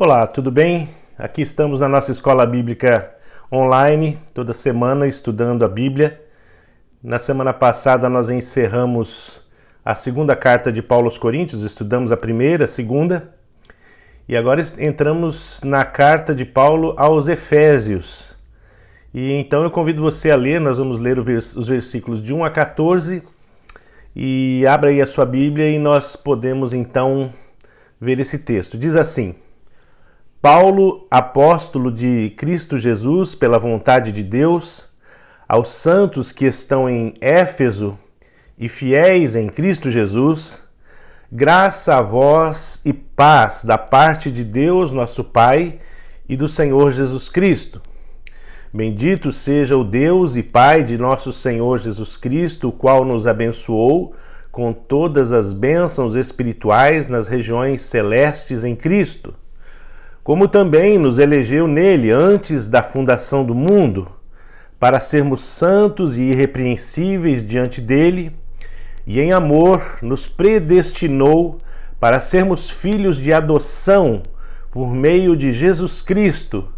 Olá, tudo bem? Aqui estamos na nossa escola bíblica online, toda semana estudando a Bíblia. Na semana passada nós encerramos a segunda carta de Paulo aos Coríntios, estudamos a primeira, a segunda, e agora entramos na carta de Paulo aos Efésios. E então eu convido você a ler, nós vamos ler os versículos de 1 a 14, e abra aí a sua Bíblia e nós podemos então ver esse texto. Diz assim: Paulo, apóstolo de Cristo Jesus, pela vontade de Deus, aos santos que estão em Éfeso e fiéis em Cristo Jesus, graça a vós e paz da parte de Deus, nosso Pai, e do Senhor Jesus Cristo. Bendito seja o Deus e Pai de nosso Senhor Jesus Cristo, o qual nos abençoou com todas as bênçãos espirituais nas regiões celestes em Cristo, como também nos elegeu nele antes da fundação do mundo, para sermos santos e irrepreensíveis diante dele, e em amor nos predestinou para sermos filhos de adoção por meio de Jesus Cristo,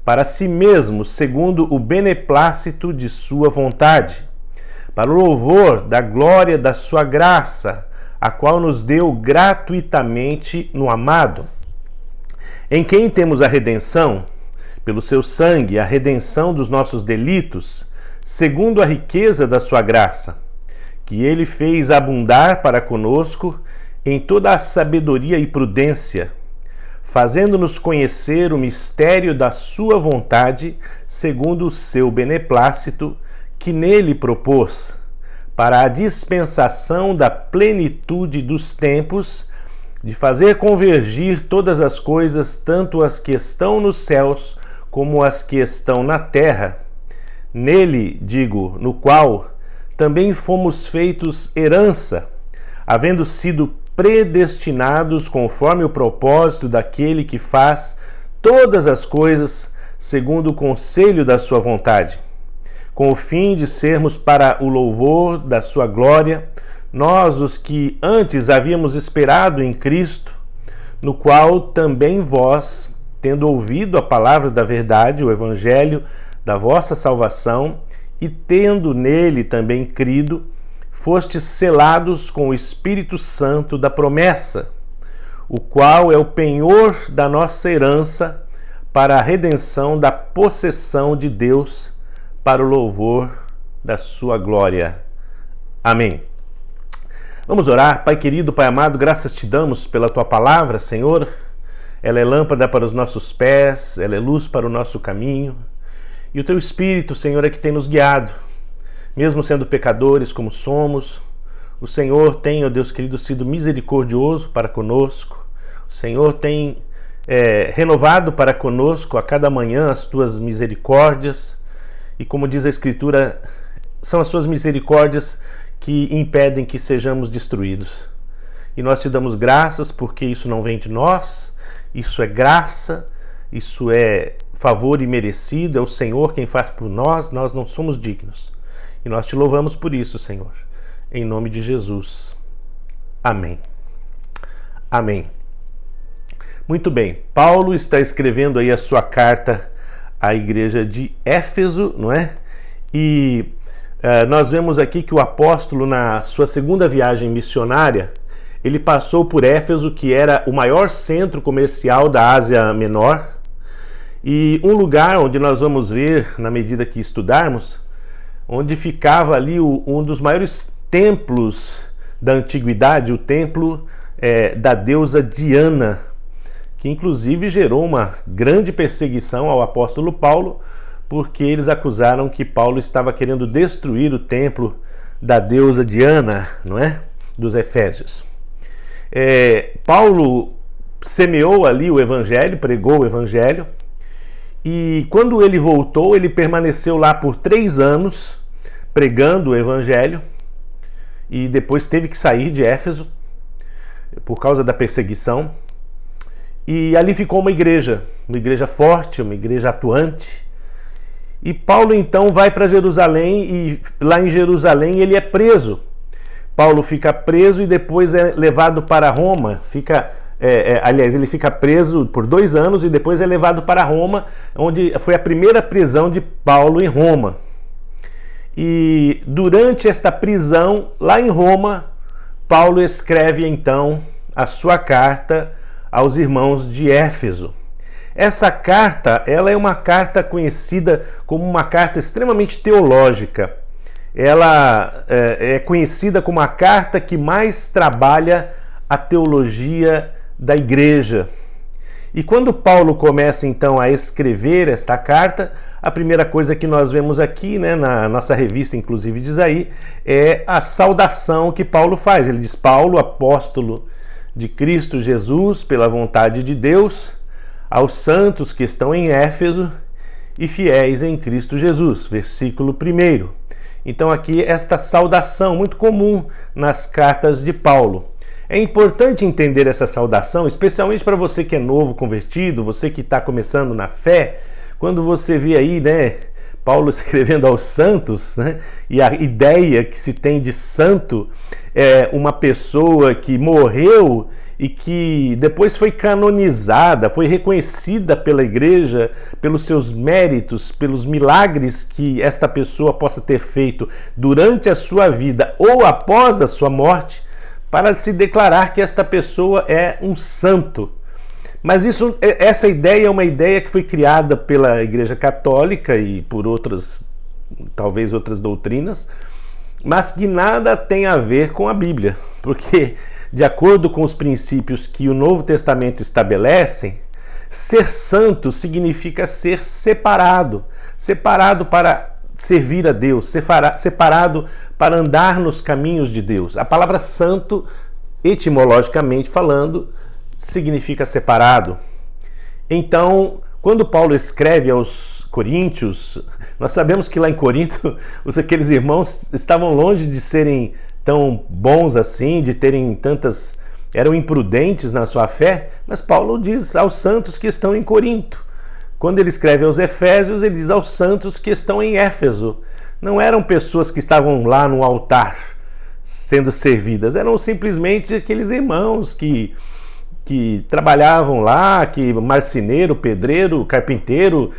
para si mesmo, segundo o beneplácito de sua vontade, para o louvor da glória da sua graça, a qual nos deu gratuitamente no amado, em quem temos a redenção, pelo seu sangue, a redenção dos nossos delitos, segundo a riqueza da sua graça, que ele fez abundar para conosco em toda a sabedoria e prudência, fazendo-nos conhecer o mistério da sua vontade, segundo o seu beneplácito, que nele propôs, para a dispensação da plenitude dos tempos, de fazer convergir todas as coisas, tanto as que estão nos céus como as que estão na terra. Nele, digo, no qual também fomos feitos herança, havendo sido predestinados conforme o propósito daquele que faz todas as coisas segundo o conselho da sua vontade, com o fim de sermos para o louvor da sua glória, nós, os que antes havíamos esperado em Cristo, no qual também vós, tendo ouvido a palavra da verdade, o evangelho da vossa salvação, e tendo nele também crido, fostes selados com o Espírito Santo da promessa, o qual é o penhor da nossa herança para a redenção da possessão de Deus, para o louvor da sua glória. Amém. Vamos orar. Pai querido, Pai amado, graças te damos pela tua palavra, Senhor. Ela é lâmpada para os nossos pés, ela é luz para o nosso caminho. E o teu Espírito, Senhor, é que tem nos guiado. Mesmo sendo pecadores como somos, o Senhor tem, ó Deus querido, sido misericordioso para conosco. O Senhor tem renovado para conosco a cada manhã as tuas misericórdias. E como diz a Escritura, são as suas misericórdias que impedem que sejamos destruídos. E nós te damos graças porque isso não vem de nós, isso é graça, isso é favor imerecido, é o Senhor quem faz por nós, nós não somos dignos. E nós te louvamos por isso, Senhor. Em nome de Jesus. Amém. Amém. Muito bem, Paulo está escrevendo aí a sua carta à igreja de Éfeso, não é? E nós vemos aqui que o apóstolo, na sua segunda viagem missionária, ele passou por Éfeso, que era o maior centro comercial da Ásia Menor, e um lugar onde nós vamos ver, na medida que estudarmos, onde ficava ali um dos maiores templos da antiguidade, o templo da deusa Diana, que inclusive gerou uma grande perseguição ao apóstolo Paulo, porque eles acusaram que Paulo estava querendo destruir o templo da deusa Diana, não é? Dos Efésios. Paulo semeou ali o evangelho, pregou o evangelho, e quando ele voltou, ele permaneceu lá por 3 anos, pregando o evangelho, e depois teve que sair de Éfeso, por causa da perseguição, e ali ficou uma igreja forte, uma igreja atuante. E Paulo então vai para Jerusalém, e lá em Jerusalém ele é preso. Paulo fica preso e depois é levado para Roma, fica aliás, ele fica preso por 2 anos e depois é levado para Roma, onde foi a primeira prisão de Paulo em Roma. E durante esta prisão, lá em Roma, Paulo escreve então a sua carta aos irmãos de Éfeso. Essa carta, ela é uma carta conhecida como uma carta extremamente teológica. Ela é conhecida como a carta que mais trabalha a teologia da igreja. E quando Paulo começa então a escrever esta carta, a primeira coisa que nós vemos aqui, né, na nossa revista, inclusive diz aí, é a saudação que Paulo faz. Ele diz: Paulo, apóstolo de Cristo Jesus, pela vontade de Deus, aos santos que estão em Éfeso e fiéis em Cristo Jesus. Versículo 1. Então aqui esta saudação muito comum nas cartas de Paulo. É importante entender essa saudação, especialmente para você que é novo convertido, você que está começando na fé. Quando você vê aí, né, Paulo escrevendo aos santos, né, e a ideia que se tem de santo é uma pessoa que morreu e que depois foi canonizada, foi reconhecida pela igreja pelos seus méritos, pelos milagres que esta pessoa possa ter feito durante a sua vida ou após a sua morte, para se declarar que esta pessoa é um santo. Mas essa ideia é uma ideia que foi criada pela Igreja Católica e por talvez outras doutrinas, mas que nada tem a ver com a Bíblia, porque, de acordo com os princípios que o Novo Testamento estabelece, ser santo significa ser separado para servir a Deus, separado para andar nos caminhos de Deus. A palavra santo, etimologicamente falando, significa separado. Então, quando Paulo escreve aos Coríntios, nós sabemos que lá em Corinto, aqueles irmãos estavam longe de serem tão bons assim, de terem eram imprudentes na sua fé, mas Paulo diz aos santos que estão em Corinto. Quando ele escreve aos Efésios, ele diz aos santos que estão em Éfeso. Não eram pessoas que estavam lá no altar sendo servidas, eram simplesmente aqueles irmãos que trabalhavam lá, que marceneiro, pedreiro, carpinteiro,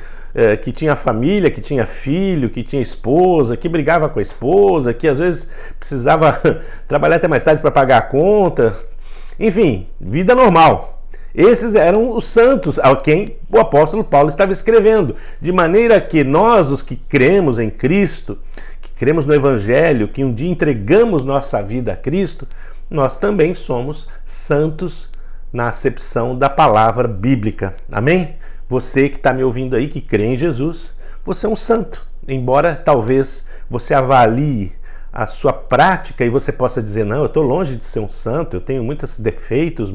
que tinha família, que tinha filho, que tinha esposa, que brigava com a esposa, que às vezes precisava trabalhar até mais tarde para pagar a conta. Enfim, vida normal. Esses eram os santos a quem o apóstolo Paulo estava escrevendo, de maneira que nós, os que cremos em Cristo, que cremos no Evangelho, que um dia entregamos nossa vida a Cristo, nós também somos santos na acepção da palavra bíblica. Amém? Você que está me ouvindo aí, que crê em Jesus, você é um santo. Embora talvez você avalie a sua prática e você possa dizer: não, eu estou longe de ser um santo, eu tenho muitos defeitos,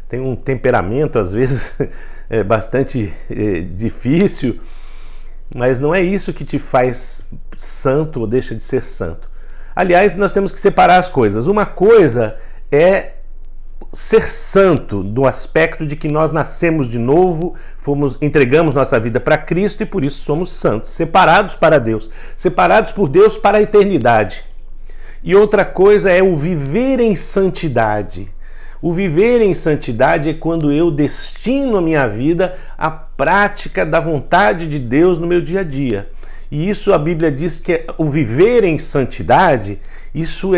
tenho um temperamento às vezes bastante difícil, mas não é isso que te faz santo ou deixa de ser santo. Aliás, nós temos que separar as coisas. Uma coisa é ser santo do aspecto de que nós nascemos de novo, entregamos nossa vida para Cristo e por isso somos santos, separados para Deus, separados por Deus para a eternidade. E outra coisa é o viver em santidade. O viver em santidade é quando eu destino a minha vida à prática da vontade de Deus no meu dia a dia. E isso a Bíblia diz que o viver em santidade, isso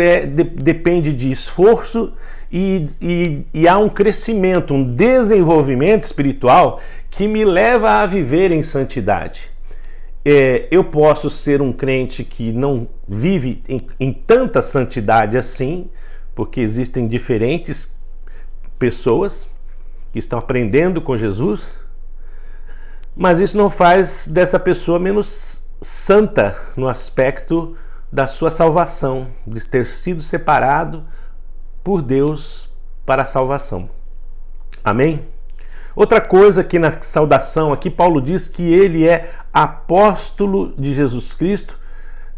depende de esforço e há um crescimento, um desenvolvimento espiritual que me leva a viver em santidade. Eu posso ser um crente que não vive em tanta santidade assim, porque existem diferentes pessoas que estão aprendendo com Jesus, mas isso não faz dessa pessoa menos santa no aspecto da sua salvação, de ter sido separado por Deus para a salvação. Amém? Outra coisa que na saudação aqui Paulo diz que ele é apóstolo de Jesus Cristo,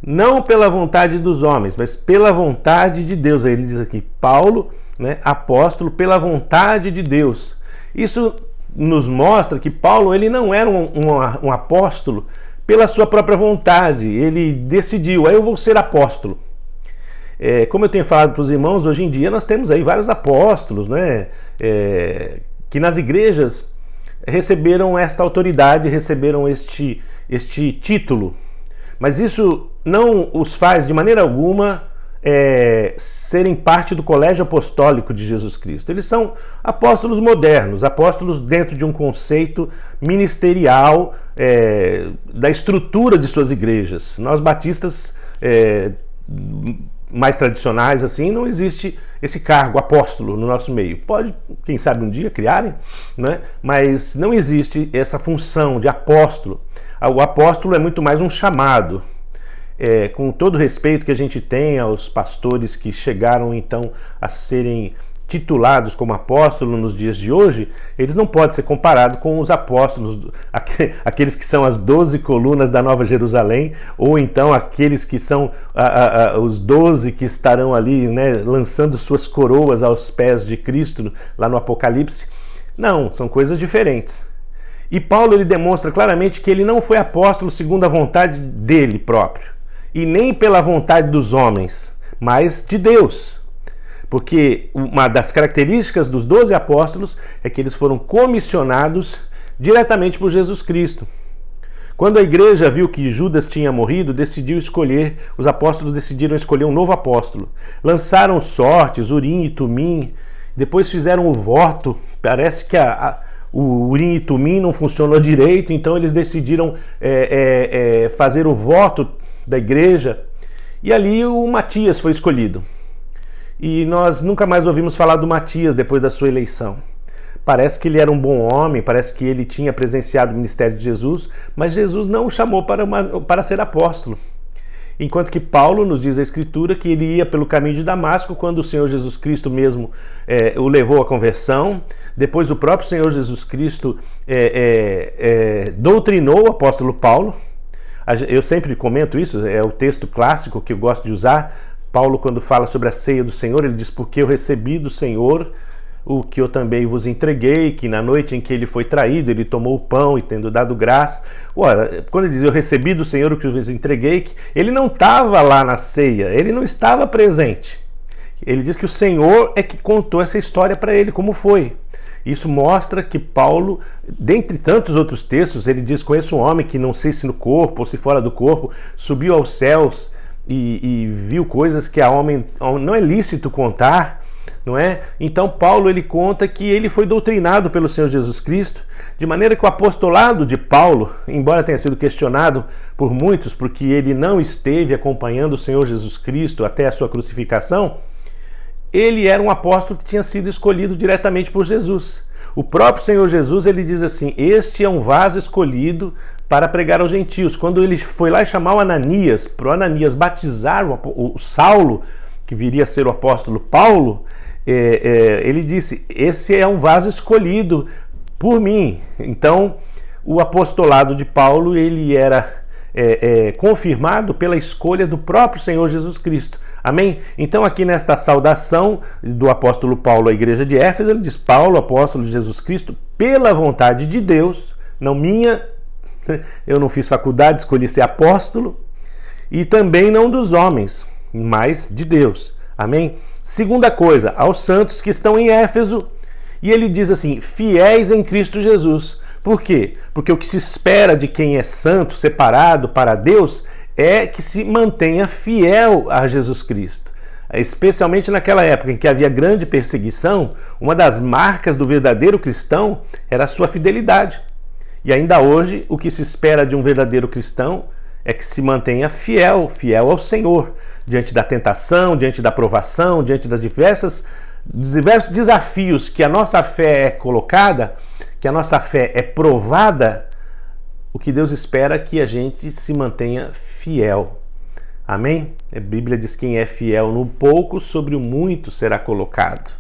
não pela vontade dos homens, mas pela vontade de Deus. Aí ele diz aqui, Paulo, né, apóstolo pela vontade de Deus. Isso nos mostra que Paulo ele não era um apóstolo pela sua própria vontade. Ele decidiu, eu vou ser apóstolo. Como eu tenho falado para os irmãos, hoje em dia nós temos aí vários apóstolos, né? Que nas igrejas receberam esta autoridade, receberam este título. Mas isso não os faz de maneira alguma serem parte do colégio apostólico de Jesus Cristo. Eles são apóstolos modernos, apóstolos dentro de um conceito ministerial da estrutura de suas igrejas. Nós batistas mais tradicionais, assim, não existe esse cargo apóstolo no nosso meio. Pode, quem sabe, um dia criarem, né? Mas não existe essa função de apóstolo. O apóstolo é muito mais um chamado. Com todo o respeito que a gente tem aos pastores que chegaram então a serem titulados como apóstolos nos dias de hoje, eles não podem ser comparados com os apóstolos, aqueles que são as 12 colunas da Nova Jerusalém, ou então aqueles que são os 12 que estarão ali, né, lançando suas coroas aos pés de Cristo lá no Apocalipse. Não, são coisas diferentes. E Paulo ele demonstra claramente que ele não foi apóstolo segundo a vontade dele próprio, e nem pela vontade dos homens, mas de Deus. Porque uma das características dos 12 apóstolos é que eles foram comissionados diretamente por Jesus Cristo. Quando a igreja viu que Judas tinha morrido, os apóstolos decidiram escolher um novo apóstolo. Lançaram sortes, Urim e Tumim, depois fizeram o voto. Parece que o Urim e Tumim não funcionou direito, então eles decidiram fazer o voto da igreja. E ali o Matias foi escolhido. E nós nunca mais ouvimos falar do Matias depois da sua eleição. Parece que ele era um bom homem, parece que ele tinha presenciado o ministério de Jesus, mas Jesus não o chamou para ser apóstolo. Enquanto que Paulo nos diz a Escritura que ele ia pelo caminho de Damasco quando o Senhor Jesus Cristo mesmo o levou à conversão. Depois o próprio Senhor Jesus Cristo doutrinou o apóstolo Paulo. Eu sempre comento isso, é o texto clássico que eu gosto de usar. Paulo, quando fala sobre a ceia do Senhor, ele diz: porque eu recebi do Senhor o que eu também vos entreguei, que na noite em que ele foi traído, ele tomou o pão e tendo dado graça. Ora, quando ele diz eu recebi do Senhor o que eu vos entreguei, ele não estava lá na ceia, ele não estava presente. Ele diz que o Senhor é que contou essa história para ele, como foi. Isso mostra que Paulo, dentre tantos outros textos, ele diz: conheço um homem que não sei se no corpo ou se fora do corpo, subiu aos céus e viu coisas que a homem não é lícito contar, não é? Então Paulo ele conta que ele foi doutrinado pelo Senhor Jesus Cristo, de maneira que o apostolado de Paulo, embora tenha sido questionado por muitos porque ele não esteve acompanhando o Senhor Jesus Cristo até a sua crucificação, ele era um apóstolo que tinha sido escolhido diretamente por Jesus. O próprio Senhor Jesus ele diz assim: este é um vaso escolhido para pregar aos gentios. Quando ele foi lá chamar o Ananias, para o Ananias batizar o Saulo, que viria a ser o apóstolo Paulo, ele disse: esse é um vaso escolhido por mim. Então, o apostolado de Paulo ele era confirmado pela escolha do próprio Senhor Jesus Cristo. Amém? Então aqui nesta saudação do apóstolo Paulo à igreja de Éfeso, ele diz: Paulo, apóstolo de Jesus Cristo, pela vontade de Deus, não minha, eu não fiz faculdade, escolhi ser apóstolo, e também não dos homens, mas de Deus. Amém? Segunda coisa, aos santos que estão em Éfeso, e ele diz assim: fiéis em Cristo Jesus. Por quê? Porque o que se espera de quem é santo, separado para Deus, é que se mantenha fiel a Jesus Cristo. Especialmente naquela época em que havia grande perseguição, uma das marcas do verdadeiro cristão era a sua fidelidade. E ainda hoje, o que se espera de um verdadeiro cristão é que se mantenha fiel ao Senhor, diante da tentação, diante da provação, diante dos diversos desafios que a nossa fé é colocada, que a nossa fé é provada. O que Deus espera é que a gente se mantenha fiel. Amém? A Bíblia diz: quem é fiel no pouco, sobre o muito será colocado.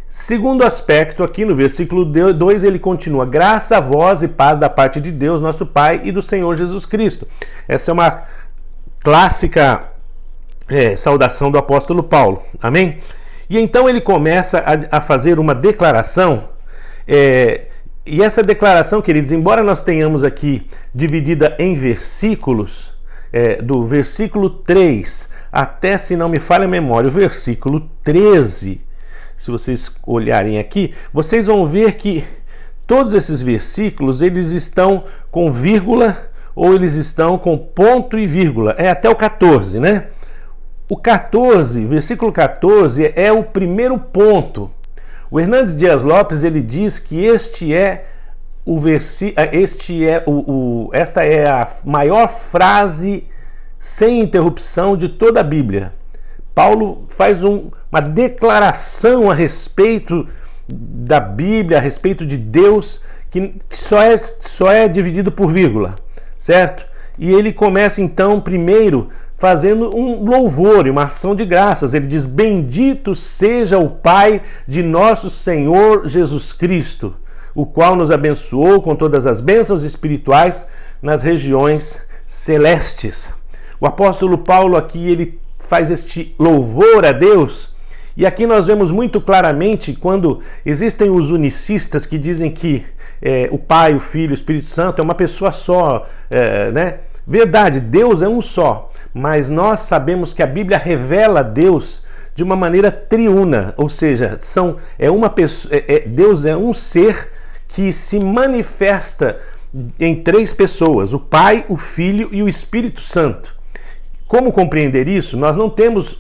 Segundo aspecto, aqui no versículo 2, ele continua: graça a vós e paz da parte de Deus, nosso Pai, e do Senhor Jesus Cristo. Essa é uma clássica saudação do apóstolo Paulo. Amém? E então ele começa a fazer uma declaração, e essa declaração, queridos, embora nós tenhamos aqui dividida em versículos, do versículo 3 até, se não me falha a memória, o versículo 13. Se vocês olharem aqui, vocês vão ver que todos esses versículos, eles estão com vírgula ou eles estão com ponto e vírgula. É até o 14, né? O 14, versículo 14, é o primeiro ponto. O Hernandes Dias Lopes, ele diz que esta é a maior frase sem interrupção de toda a Bíblia. Paulo faz uma declaração a respeito da Bíblia, a respeito de Deus, que só é dividido por vírgula, certo? E ele começa então primeiro fazendo um louvor e uma ação de graças. Ele diz: bendito seja o Pai de nosso Senhor Jesus Cristo, o qual nos abençoou com todas as bênçãos espirituais nas regiões celestes. O apóstolo Paulo aqui, ele faz este louvor a Deus, e aqui nós vemos muito claramente quando existem os unicistas que dizem que o Pai, o Filho, o Espírito Santo é uma pessoa só, né? Verdade, Deus é um só, mas nós sabemos que a Bíblia revela Deus de uma maneira triuna, ou seja, Deus é um ser que se manifesta em três pessoas: o Pai, o Filho e o Espírito Santo. Como compreender isso? Nós não temos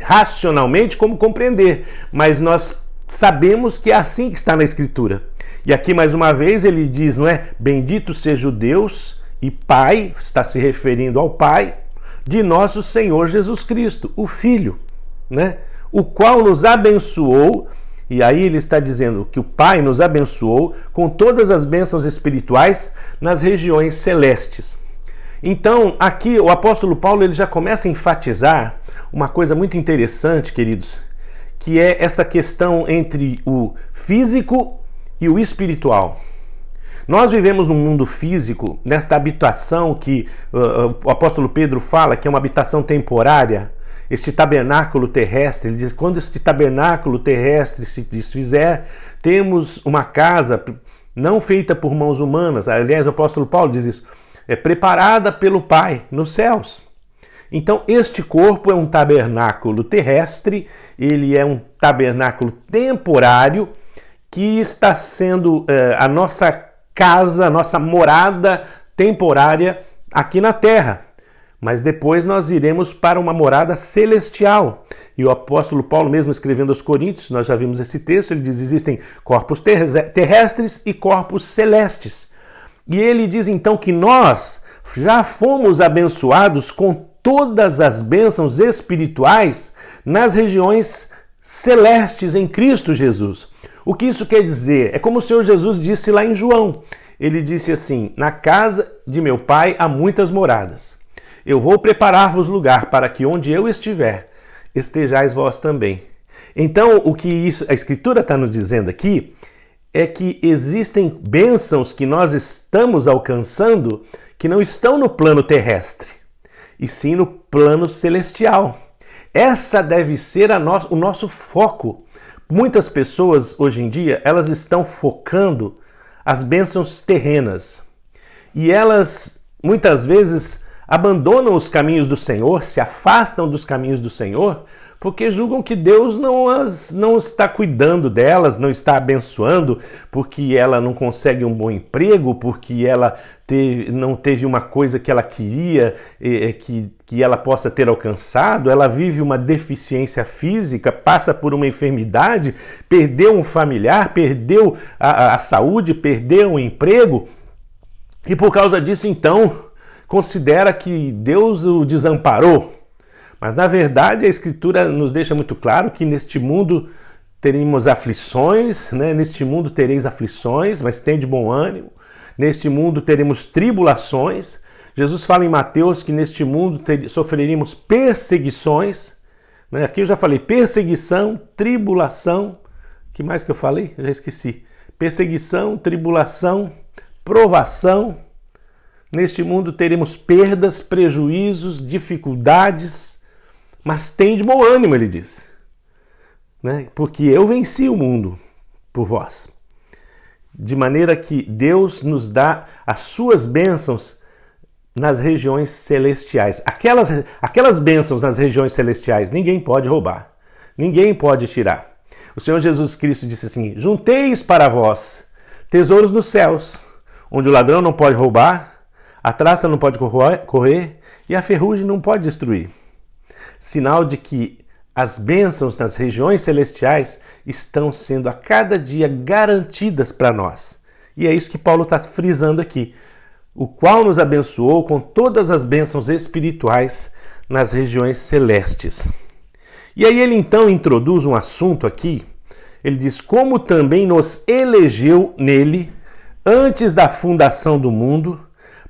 racionalmente como compreender, mas nós sabemos que é assim que está na Escritura. E aqui mais uma vez ele diz, não é? Bendito seja o Deus e Pai, está se referindo ao Pai, de nosso Senhor Jesus Cristo, o Filho, né? O qual nos abençoou. E aí ele está dizendo que o Pai nos abençoou com todas as bênçãos espirituais nas regiões celestes. Então, aqui o apóstolo Paulo, ele já começa a enfatizar uma coisa muito interessante, queridos, que é essa questão entre o físico e o espiritual. Nós vivemos num mundo físico, nesta habitação que o apóstolo Pedro fala que é uma habitação temporária, este tabernáculo terrestre. Ele diz: quando este tabernáculo terrestre se desfizer, temos uma casa não feita por mãos humanas. Aliás, o apóstolo Paulo diz isso: é preparada pelo Pai nos céus. Então, este corpo é um tabernáculo terrestre, ele é um tabernáculo temporário que está sendo a nossa casa, a nossa morada temporária aqui na terra. Mas depois nós iremos para uma morada celestial. E o apóstolo Paulo, mesmo escrevendo aos Coríntios, nós já vimos esse texto, ele diz: existem corpos terrestres e corpos celestes. E ele diz então que nós já fomos abençoados com todas as bênçãos espirituais nas regiões celestes em Cristo Jesus. O que isso quer dizer? É como o Senhor Jesus disse lá em João. Ele disse assim: na casa de meu Pai há muitas moradas. Eu vou preparar-vos lugar para que onde eu estiver, estejais vós também. Então, o que a Escritura está nos dizendo aqui é que existem bênçãos que nós estamos alcançando que não estão no plano terrestre, e sim no plano celestial. Essa deve ser o nosso foco. Muitas pessoas hoje em dia, elas estão focando as bênçãos terrenas. E elas muitas vezes abandonam os caminhos do Senhor, se afastam dos caminhos do Senhor, porque julgam que Deus não está cuidando delas, não está abençoando, porque ela não consegue um bom emprego, porque ela não teve uma coisa que ela queria, que ela possa ter alcançado. Ela vive uma deficiência física, passa por uma enfermidade, perdeu um familiar, perdeu a saúde, perdeu o emprego, e por causa disso, então, considera que Deus o desamparou. Mas, na verdade, a Escritura nos deixa muito claro que neste mundo teremos aflições, né? Neste mundo tereis aflições, mas tende bom ânimo. Neste mundo teremos tribulações. Jesus fala em Mateus que neste mundo sofreríamos perseguições. Né? Aqui eu já falei perseguição, tribulação. O que mais que eu falei? Eu já esqueci. Perseguição, tribulação, provação. Neste mundo teremos perdas, prejuízos, dificuldades, mas tem de bom ânimo, ele diz, né? Porque eu venci o mundo por vós. De maneira que Deus nos dá as suas bênçãos nas regiões celestiais. Aquelas bênçãos nas regiões celestiais, ninguém pode roubar, ninguém pode tirar. O Senhor Jesus Cristo disse assim: junteis para vós tesouros nos céus, onde o ladrão não pode roubar, a traça não pode correr e a ferrugem não pode destruir. Sinal de que as bênçãos nas regiões celestiais estão sendo a cada dia garantidas para nós. E é isso que Paulo está frisando aqui. O qual nos abençoou com todas as bênçãos espirituais nas regiões celestes. E aí ele então introduz um assunto aqui. Ele diz: como também nos elegeu nele antes da fundação do mundo,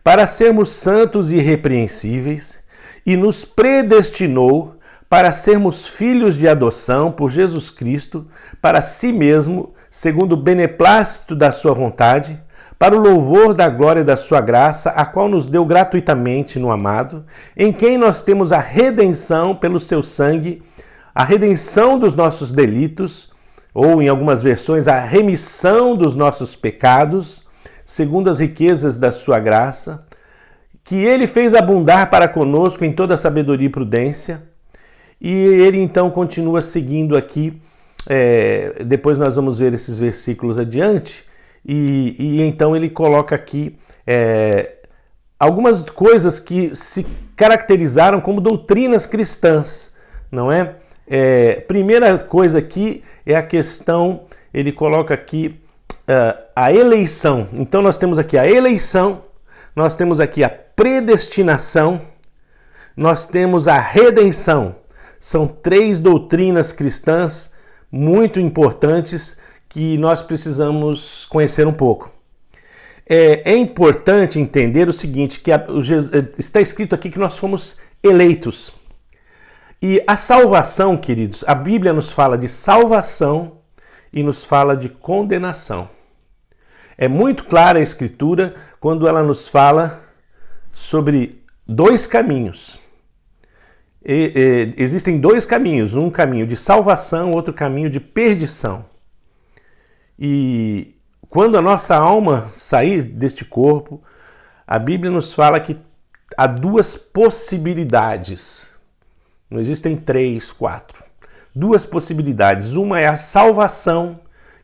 para sermos santos e irrepreensíveis, e nos predestinou para sermos filhos de adoção por Jesus Cristo, para si mesmo, segundo o beneplácito da sua vontade, para o louvor da glória da sua graça, a qual nos deu gratuitamente no amado, em quem nós temos a redenção pelo seu sangue, a redenção dos nossos delitos, ou em algumas versões, a remissão dos nossos pecados, segundo as riquezas da sua graça, que ele fez abundar para conosco em toda sabedoria e prudência. E ele então continua seguindo aqui, depois nós vamos ver esses versículos adiante, e então ele coloca aqui algumas coisas que se caracterizaram como doutrinas cristãs, não é? Primeira coisa aqui é a questão, ele coloca aqui a eleição. Então nós temos aqui a eleição, nós temos aqui a predestinação, nós temos a redenção. São três doutrinas cristãs muito importantes que nós precisamos conhecer um pouco. É importante entender o seguinte, que está escrito aqui que nós fomos eleitos. E a salvação, queridos, a Bíblia nos fala de salvação e nos fala de condenação. É muito clara a Escritura quando ela nos fala sobre dois caminhos. Existem dois caminhos, um caminho de salvação, outro caminho de perdição. E quando a nossa alma sair deste corpo, a Bíblia nos fala que há duas possibilidades. Não existem 3, 4. Duas possibilidades. Uma é a salvação,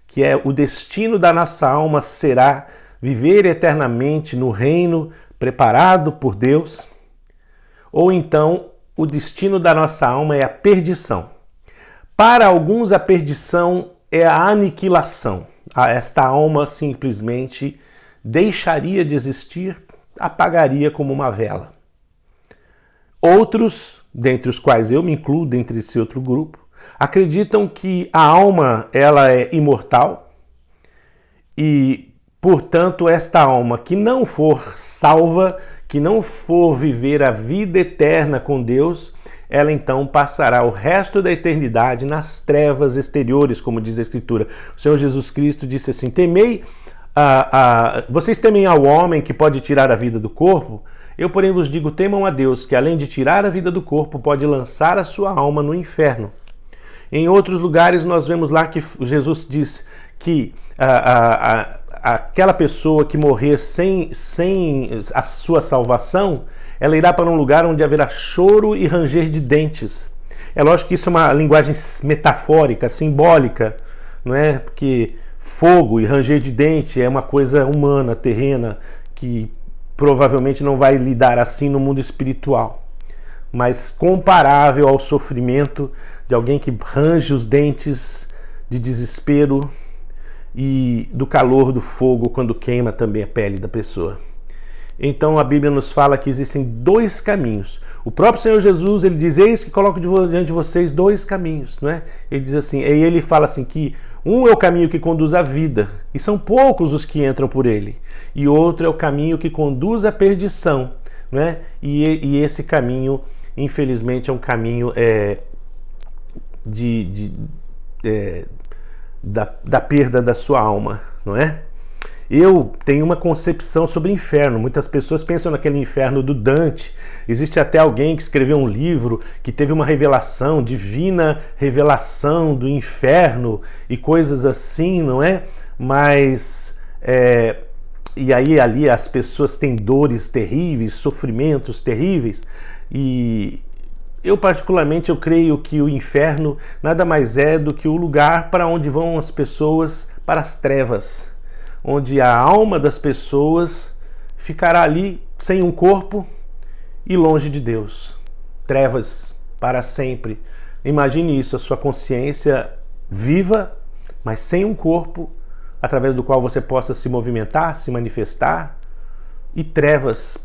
que é o destino da nossa alma será viver eternamente no reino preparado por Deus. Ou então, o destino da nossa alma é a perdição. Para alguns, a perdição é a aniquilação. Esta alma simplesmente deixaria de existir, apagaria como uma vela. Outros, dentre os quais eu me incluo, dentre esse outro grupo, acreditam que a alma ela é imortal e, portanto, esta alma que não for salva, que não for viver a vida eterna com Deus, ela então passará o resto da eternidade nas trevas exteriores, como diz a Escritura. O Senhor Jesus Cristo disse assim: vocês temem ao homem que pode tirar a vida do corpo? Eu, porém, vos digo, temam a Deus, que além de tirar a vida do corpo, pode lançar a sua alma no inferno. Em outros lugares nós vemos lá que Jesus diz que aquela pessoa que morrer sem a sua salvação, ela irá para um lugar onde haverá choro e ranger de dentes. É lógico que isso é uma linguagem metafórica, simbólica, não é? Porque fogo e ranger de dente é uma coisa humana, terrena, que provavelmente não vai lidar assim no mundo espiritual, mas comparável ao sofrimento de alguém que range os dentes de desespero e do calor do fogo quando queima também a pele da pessoa. Então a Bíblia nos fala que existem dois caminhos. O próprio Senhor Jesus, ele diz: eis que coloco diante de vocês dois caminhos, não é? Ele diz assim, e ele fala assim que um é o caminho que conduz à vida, e são poucos os que entram por ele. E outro é o caminho que conduz à perdição, não é? E esse caminho, infelizmente, é um caminho da perda da sua alma, não é? Eu tenho uma concepção sobre inferno. Muitas pessoas pensam naquele inferno do Dante. Existe até alguém que escreveu um livro que teve uma revelação, divina revelação do inferno e coisas assim, não é? Mas e aí ali as pessoas têm dores terríveis, sofrimentos terríveis, e eu particularmente eu creio que o inferno nada mais é do que o lugar para onde vão as pessoas para as trevas, onde a alma das pessoas ficará ali sem um corpo e longe de Deus. Trevas para sempre. Imagine isso, a sua consciência viva, mas sem um corpo através do qual você possa se movimentar, se manifestar, e trevas,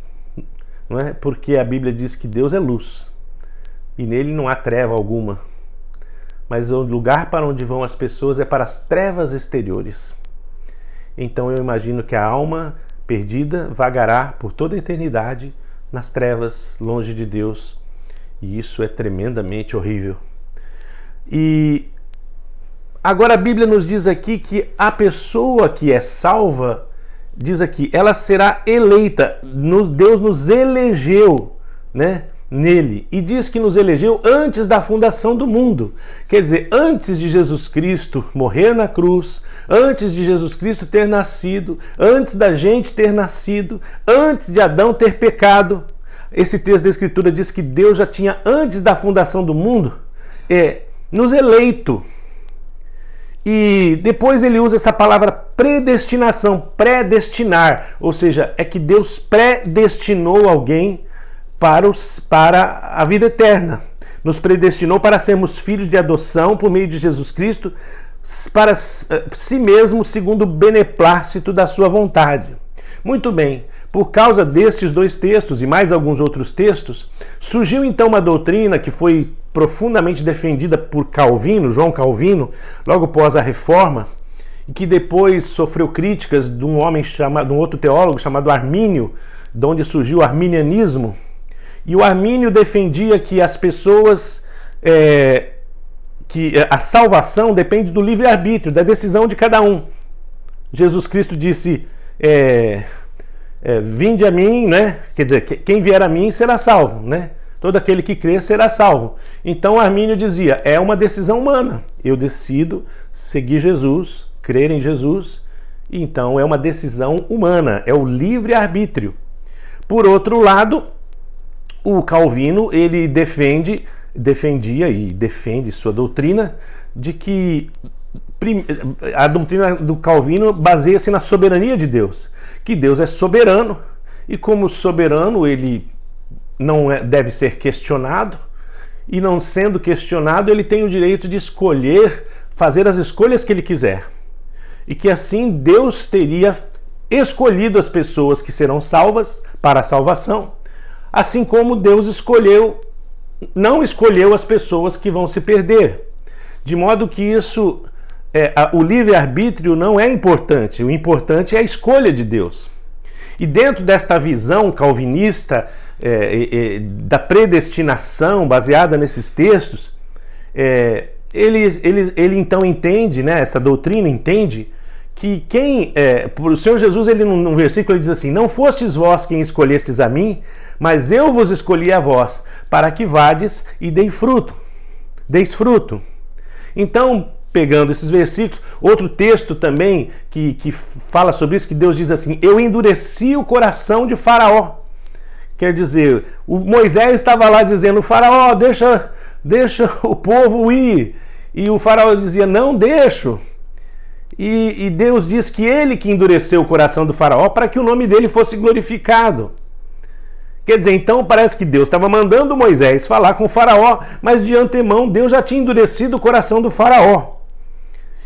não é? Porque a Bíblia diz que Deus é luz e nele não há treva alguma. Mas o lugar para onde vão as pessoas é para as trevas exteriores. Então eu imagino que a alma perdida vagará por toda a eternidade nas trevas, longe de Deus. E isso é tremendamente horrível. E agora a Bíblia nos diz aqui que a pessoa que é salva, diz aqui, ela será eleita. Deus nos elegeu, né, nele. E diz que nos elegeu antes da fundação do mundo. Quer dizer, antes de Jesus Cristo morrer na cruz, antes de Jesus Cristo ter nascido, antes da gente ter nascido, antes de Adão ter pecado. Esse texto da Escritura diz que Deus já tinha, antes da fundação do mundo, nos eleito. E depois ele usa essa palavra predestinação, predestinar, ou seja, é que Deus predestinou alguém para a vida eterna. Nos predestinou para sermos filhos de adoção por meio de Jesus Cristo, para si mesmo, segundo o beneplácito da sua vontade. Muito bem, por causa destes dois textos e mais alguns outros textos, surgiu então uma doutrina que foi profundamente defendida por Calvino, João Calvino, logo após a Reforma, e que depois sofreu críticas de um outro teólogo chamado Armínio, de onde surgiu o arminianismo. E o Armínio defendia que as pessoas, que a salvação depende do livre-arbítrio, da decisão de cada um. Jesus Cristo disse, vinde a mim, né? Quer dizer, quem vier a mim será salvo, né? Todo aquele que crer será salvo. Então Armínio dizia, é uma decisão humana. Eu decido seguir Jesus, crer em Jesus, e então é uma decisão humana, é o livre-arbítrio. Por outro lado, o Calvino, ele defendia e defende sua doutrina de que a doutrina do Calvino baseia-se na soberania de Deus, que Deus é soberano e como soberano ele não deve ser questionado e não sendo questionado ele tem o direito de escolher, fazer as escolhas que ele quiser e que assim Deus teria escolhido as pessoas que serão salvas para a salvação, assim como Deus não escolheu as pessoas que vão se perder, de modo que isso o livre-arbítrio não é importante, o importante é a escolha de Deus. E dentro desta visão calvinista da predestinação baseada nesses textos, ele então entende, né, essa doutrina entende que o Senhor Jesus, ele num versículo ele diz assim, não fostes vós quem escolhestes a mim, mas eu vos escolhi a vós, para que vades e deis fruto. Então, pegando esses versículos, outro texto também que fala sobre isso, que Deus diz assim, eu endureci o coração de Faraó. Quer dizer, o Moisés estava lá dizendo, Faraó, deixa o povo ir. E o Faraó dizia, não deixo. E Deus diz que ele que endureceu o coração do Faraó para que o nome dele fosse glorificado. Quer dizer, então parece que Deus estava mandando Moisés falar com o Faraó, mas de antemão Deus já tinha endurecido o coração do Faraó.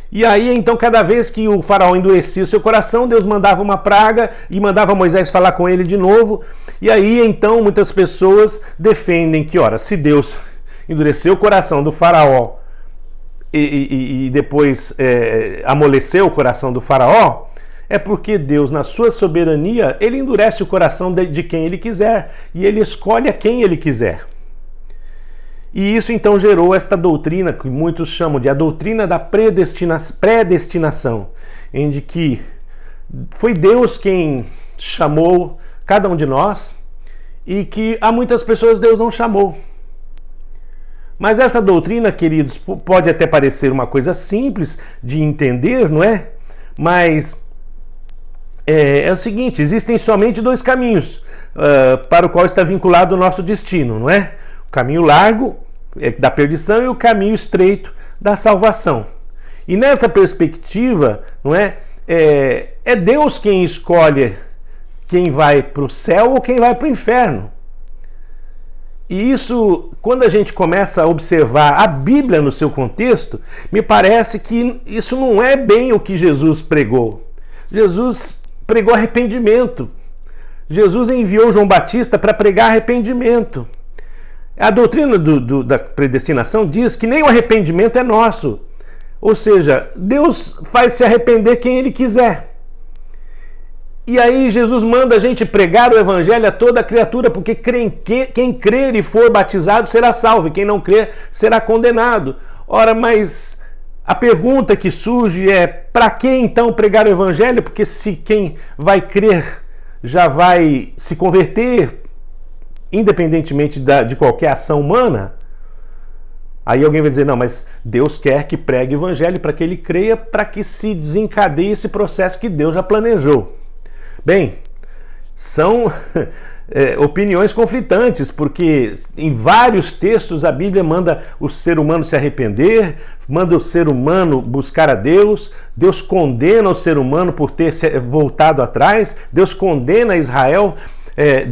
E aí, então, cada vez que o Faraó endurecia o seu coração, Deus mandava uma praga e mandava Moisés falar com ele de novo. E aí, então, muitas pessoas defendem que, ora, se Deus endureceu o coração do Faraó e depois amoleceu o coração do Faraó, é porque Deus, na sua soberania, ele endurece o coração de quem ele quiser e ele escolhe a quem ele quiser. E isso então gerou esta doutrina que muitos chamam de a doutrina da predestinação, em que foi Deus quem chamou cada um de nós e que a muitas pessoas Deus não chamou. Mas essa doutrina, queridos, pode até parecer uma coisa simples de entender, não é? Mas é o seguinte: existem somente dois caminhos para o qual está vinculado o nosso destino, não é? O caminho largo da perdição e o caminho estreito da salvação. E nessa perspectiva, não é? É Deus quem escolhe quem vai para o céu ou quem vai para o inferno. E isso, quando a gente começa a observar a Bíblia no seu contexto, me parece que isso não é bem o que Jesus pregou. Jesus pregou arrependimento. Jesus enviou João Batista para pregar arrependimento. A doutrina da predestinação diz que nem o arrependimento é nosso. Ou seja, Deus faz se arrepender quem Ele quiser. E aí Jesus manda a gente pregar o evangelho a toda criatura, porque quem crer e for batizado será salvo, e quem não crer será condenado. Ora, mas a pergunta que surge é: para que então pregar o evangelho? Porque se quem vai crer já vai se converter, independentemente de qualquer ação humana, aí alguém vai dizer: não, mas Deus quer que pregue o evangelho para que ele creia, para que se desencadeie esse processo que Deus já planejou. Bem, são opiniões conflitantes, porque em vários textos a Bíblia manda o ser humano se arrepender, manda o ser humano buscar a Deus, Deus condena o ser humano por ter voltado atrás, Deus condena Israel,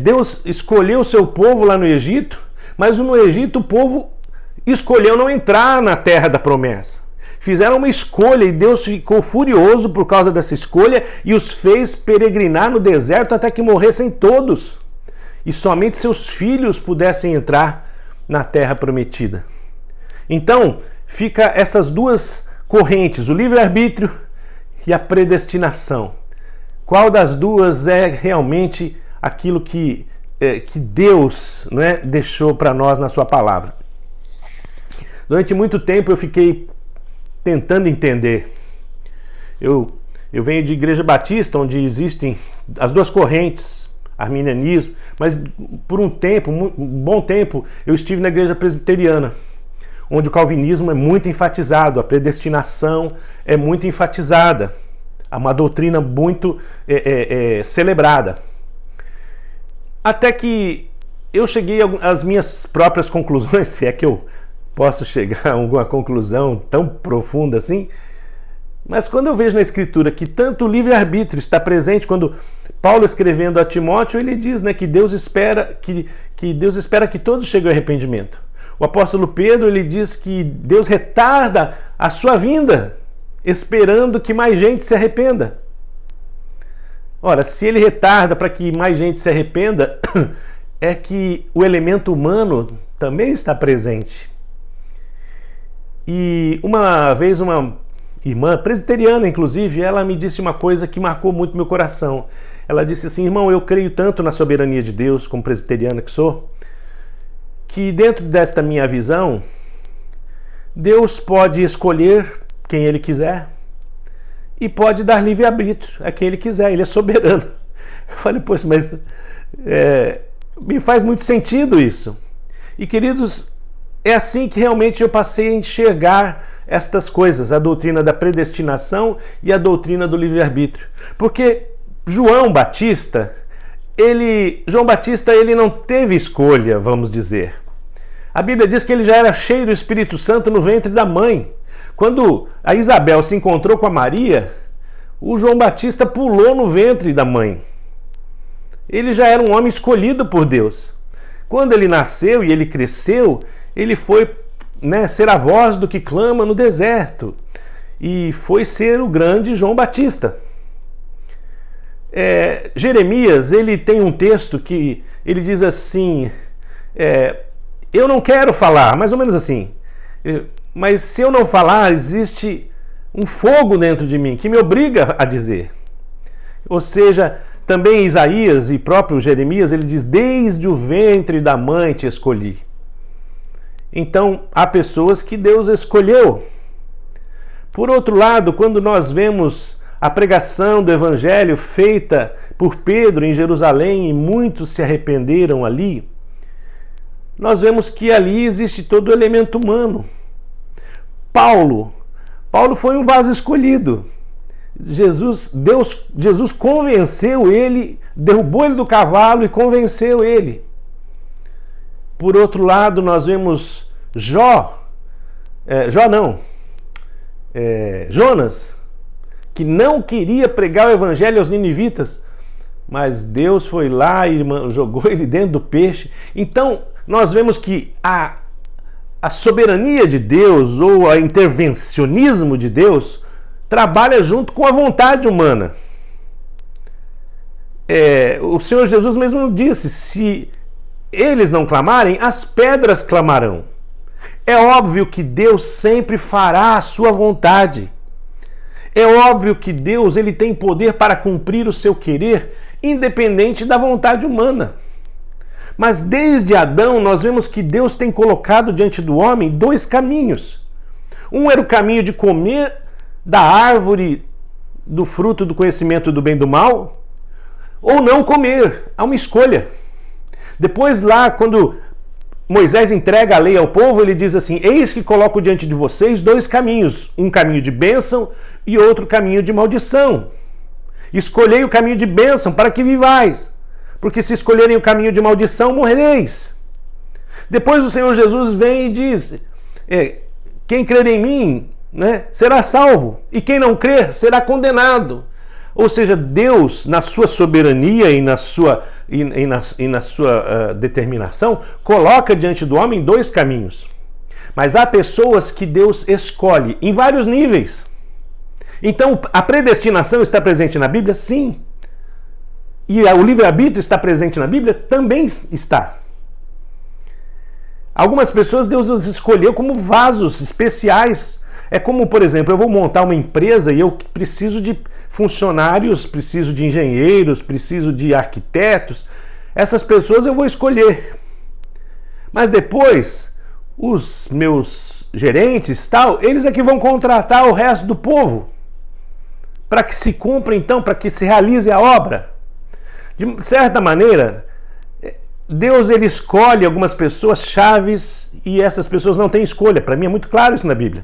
Deus escolheu o seu povo lá no Egito, mas no Egito o povo escolheu não entrar na terra da promessa. Fizeram uma escolha e Deus ficou furioso por causa dessa escolha e os fez peregrinar no deserto até que morressem todos. E somente seus filhos pudessem entrar na terra prometida. Então, fica essas duas correntes, o livre-arbítrio e a predestinação. Qual das duas é realmente aquilo que Deus, não é, deixou para nós na sua palavra? Durante muito tempo eu fiquei tentando entender. Eu venho de igreja batista, onde existem as duas correntes, arminianismo, mas por um bom tempo, eu estive na igreja presbiteriana, onde o calvinismo é muito enfatizado, a predestinação é muito enfatizada, é uma doutrina muito celebrada. Até que eu cheguei às minhas próprias conclusões, se é que eu posso chegar a alguma conclusão tão profunda assim, mas quando eu vejo na Escritura que tanto o livre-arbítrio está presente, quando Paulo escrevendo a Timóteo, ele diz, né, que Deus espera que todos cheguem ao arrependimento. O apóstolo Pedro, ele diz que Deus retarda a sua vinda, esperando que mais gente se arrependa. Ora, se ele retarda para que mais gente se arrependa, é que o elemento humano também está presente. E uma vez uma irmã presbiteriana, inclusive, ela me disse uma coisa que marcou muito meu coração. Ela disse assim: irmão, eu creio tanto na soberania de Deus, como presbiteriana que sou, que dentro desta minha visão, Deus pode escolher quem Ele quiser e pode dar livre-arbítrio a quem Ele quiser, Ele é soberano. Eu falei: poxa, mas me faz muito sentido isso. E queridos, é assim que realmente eu passei a enxergar estas coisas, a doutrina da predestinação e a doutrina do livre-arbítrio. Porque João Batista, ele não teve escolha, vamos dizer. A Bíblia diz que ele já era cheio do Espírito Santo no ventre da mãe. Quando a Isabel se encontrou com a Maria, o João Batista pulou no ventre da mãe. Ele já era um homem escolhido por Deus. Quando ele nasceu e ele cresceu, ele foi, ser a voz do que clama no deserto. E foi ser o grande João Batista. Jeremias, ele tem um texto que ele diz assim, eu não quero falar, mais ou menos assim, mas se eu não falar, existe um fogo dentro de mim que me obriga a dizer. Ou seja, também Isaías e próprio Jeremias, ele diz: desde o ventre da mãe te escolhi. Então, há pessoas que Deus escolheu. Por outro lado, quando nós vemos a pregação do Evangelho feita por Pedro em Jerusalém e muitos se arrependeram ali, nós vemos que ali existe todo o elemento humano. Paulo foi um vaso escolhido. Jesus convenceu ele, derrubou ele do cavalo e convenceu ele. Por outro lado, nós vemos Jonas, que não queria pregar o evangelho aos ninivitas, mas Deus foi lá e jogou ele dentro do peixe. Então, nós vemos que a soberania de Deus ou o intervencionismo de Deus trabalha junto com a vontade humana. O Senhor Jesus mesmo disse: se eles não clamarem, as pedras clamarão. É óbvio que Deus sempre fará a sua vontade. É óbvio que Deus ele tem poder para cumprir o seu querer, independente da vontade humana. Mas desde Adão nós vemos que Deus tem colocado diante do homem dois caminhos. Um era o caminho de comer da árvore do fruto do conhecimento do bem e do mal, ou não comer. Há uma escolha. Depois lá, quando Moisés entrega a lei ao povo, ele diz assim: eis que coloco diante de vocês dois caminhos, um caminho de bênção e outro caminho de maldição. Escolhei o caminho de bênção para que vivais, porque se escolherem o caminho de maldição, morrereis. Depois o Senhor Jesus vem e diz: quem crer em mim, será salvo, e quem não crer será condenado. Ou seja, Deus, na sua soberania e na sua determinação, coloca diante do homem dois caminhos. Mas há pessoas que Deus escolhe em vários níveis. Então, a predestinação está presente na Bíblia? Sim. E o livre-arbítrio está presente na Bíblia? Também está. Algumas pessoas Deus os escolheu como vasos especiais. É como, por exemplo, eu vou montar uma empresa e eu preciso de funcionários, preciso de engenheiros, preciso de arquitetos. Essas pessoas eu vou escolher. Mas depois, os meus gerentes, eles é que vão contratar o resto do povo para que se cumpra, então, para que se realize a obra. De certa maneira, Deus ele escolhe algumas pessoas chaves e essas pessoas não têm escolha. Para mim é muito claro isso na Bíblia.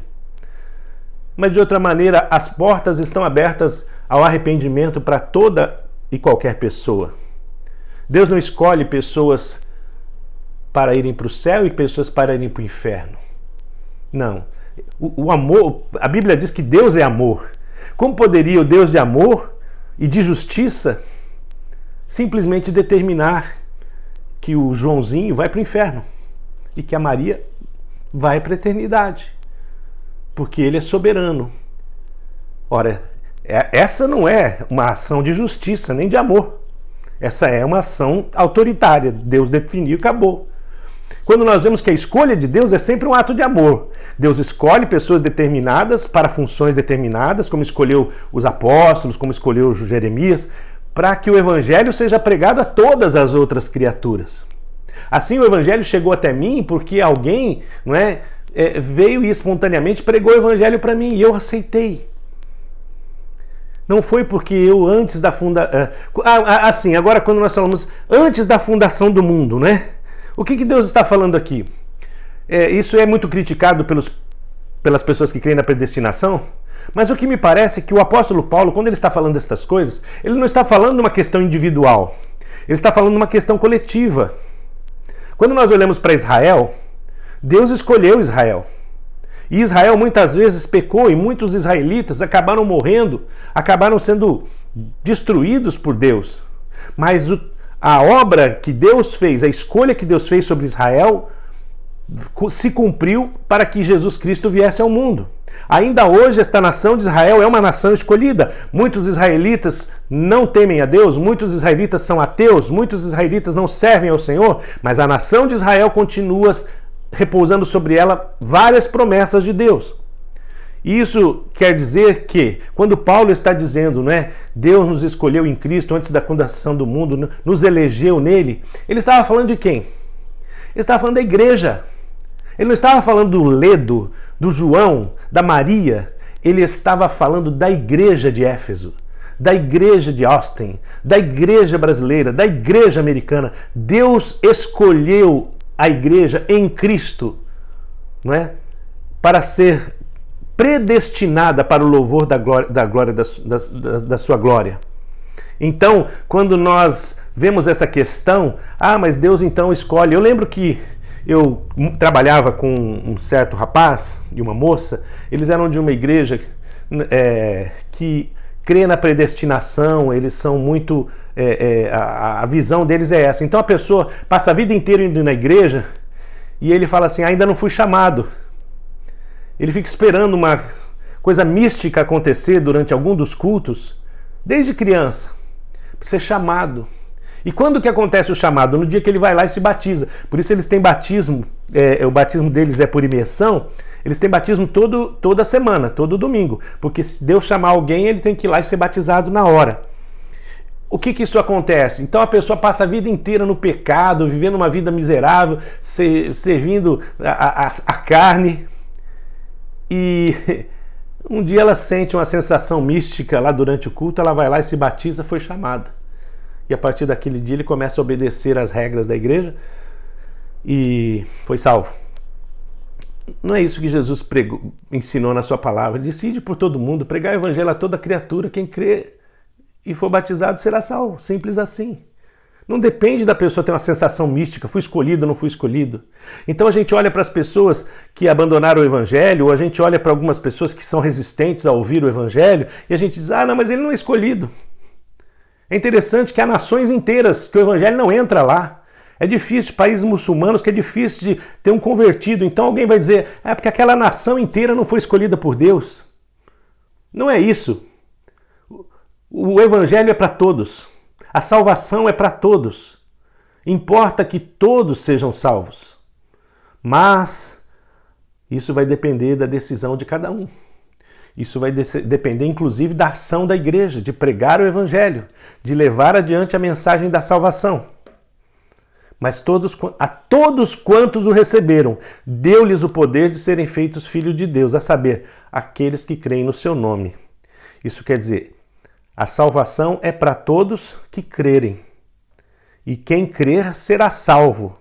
Mas de outra maneira, as portas estão abertas ao arrependimento para toda e qualquer pessoa. Deus não escolhe pessoas para irem para o céu e pessoas para irem para o inferno. Não. O amor, a Bíblia diz que Deus é amor. Como poderia o Deus de amor e de justiça simplesmente determinar que o Joãozinho vai para o inferno e que a Maria vai para a eternidade? Porque ele é soberano. Ora, essa não é uma ação de justiça nem de amor. Essa é uma ação autoritária. Deus definiu e acabou. Quando nós vemos que a escolha de Deus é sempre um ato de amor. Deus escolhe pessoas determinadas para funções determinadas, como escolheu os apóstolos, como escolheu Jeremias, para que o evangelho seja pregado a todas as outras criaturas. Assim o evangelho chegou até mim porque alguém, veio e espontaneamente pregou o evangelho para mim e eu aceitei. Não foi porque eu antes da fundação... Assim, agora quando nós falamos antes da fundação do mundo, O que Deus está falando aqui? Isso é muito criticado pelas pessoas que creem na predestinação, mas o que me parece é que o apóstolo Paulo, quando ele está falando dessas coisas, ele não está falando de uma questão individual, ele está falando de uma questão coletiva. Quando nós olhamos para Israel, Deus escolheu Israel. E Israel muitas vezes pecou e muitos israelitas acabaram morrendo, acabaram sendo destruídos por Deus. Mas a obra que Deus fez, a escolha que Deus fez sobre Israel, se cumpriu para que Jesus Cristo viesse ao mundo. Ainda hoje esta nação de Israel é uma nação escolhida. Muitos israelitas não temem a Deus, muitos israelitas são ateus, muitos israelitas não servem ao Senhor, mas a nação de Israel continua repousando sobre ela várias promessas de Deus. Isso quer dizer que, quando Paulo está dizendo, Deus nos escolheu em Cristo antes da fundação do mundo, nos elegeu nele, ele estava falando de quem? Ele estava falando da igreja. Ele não estava falando do Ledo, do João, da Maria. Ele estava falando da igreja de Éfeso, da igreja de Austin, da igreja brasileira, da igreja americana. Deus escolheu a igreja em Cristo, para ser predestinada para o louvor da sua glória. Então, quando nós vemos essa questão, mas Deus então escolhe. Eu lembro que eu trabalhava com um certo rapaz e uma moça, eles eram de uma igreja que crê na predestinação, eles são muito... a visão deles é essa. Então a pessoa passa a vida inteira indo na igreja e ele fala assim, ainda não fui chamado. Ele fica esperando uma coisa mística acontecer durante algum dos cultos, desde criança, para ser chamado. E quando que acontece o chamado? No dia que ele vai lá e se batiza. Por isso eles têm batismo, o batismo deles é por imersão, eles têm batismo toda semana, todo domingo. Porque se Deus chamar alguém, ele tem que ir lá e ser batizado na hora. O que isso acontece? Então a pessoa passa a vida inteira no pecado, vivendo uma vida miserável, servindo a carne. E um dia ela sente uma sensação mística lá durante o culto, ela vai lá e se batiza, foi chamada. E a partir daquele dia ele começa a obedecer às regras da igreja e foi salvo. Não é isso que Jesus ensinou na sua palavra. Ele disse: ide por todo mundo, pregar o evangelho a toda criatura, quem crê e for batizado será salvo. Simples assim. Não depende da pessoa ter uma sensação mística, fui escolhido ou não fui escolhido. Então a gente olha para as pessoas que abandonaram o evangelho, ou a gente olha para algumas pessoas que são resistentes a ouvir o evangelho, e a gente diz, não, mas ele não é escolhido. É interessante que há nações inteiras que o evangelho não entra lá. É difícil, países muçulmanos, que é difícil de ter um convertido. Então alguém vai dizer, porque aquela nação inteira não foi escolhida por Deus. Não é isso. O evangelho é para todos. A salvação é para todos. Importa que todos sejam salvos. Mas isso vai depender da decisão de cada um. Isso vai depender, inclusive, da ação da igreja, de pregar o evangelho, de levar adiante a mensagem da salvação. Mas a todos quantos o receberam, deu-lhes o poder de serem feitos filhos de Deus, a saber, aqueles que creem no seu nome. Isso quer dizer, a salvação é para todos que crerem. E quem crer será salvo.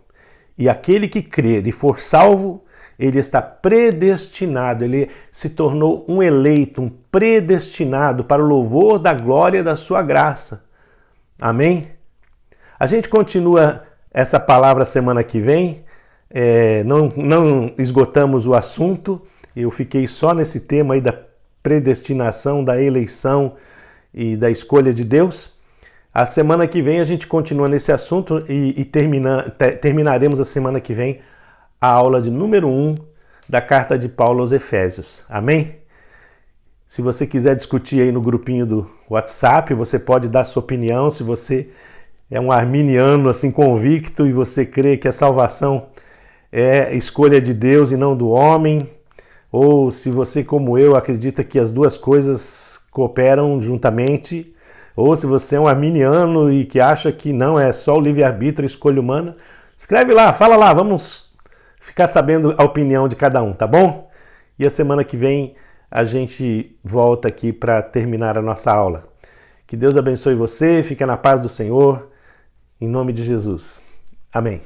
E aquele que crer e for salvo, ele está predestinado, ele se tornou um eleito, um predestinado para o louvor da glória da sua graça. Amém? A gente continua essa palavra semana que vem, não esgotamos o assunto, eu fiquei só nesse tema aí da predestinação, da eleição e da escolha de Deus. A semana que vem a gente continua nesse assunto e terminaremos a semana que vem a aula de número 1 da carta de Paulo aos Efésios. Amém? Se você quiser discutir aí no grupinho do WhatsApp, você pode dar sua opinião. Se você é um arminiano assim convicto e você crê que a salvação é escolha de Deus e não do homem, ou se você, como eu, acredita que as duas coisas cooperam juntamente, ou se você é um arminiano e que acha que não, é só o livre-arbítrio, a escolha humana, escreve lá, fala lá, vamos ficar sabendo a opinião de cada um, tá bom? E a semana que vem a gente volta aqui para terminar a nossa aula. Que Deus abençoe você, fica na paz do Senhor, em nome de Jesus. Amém.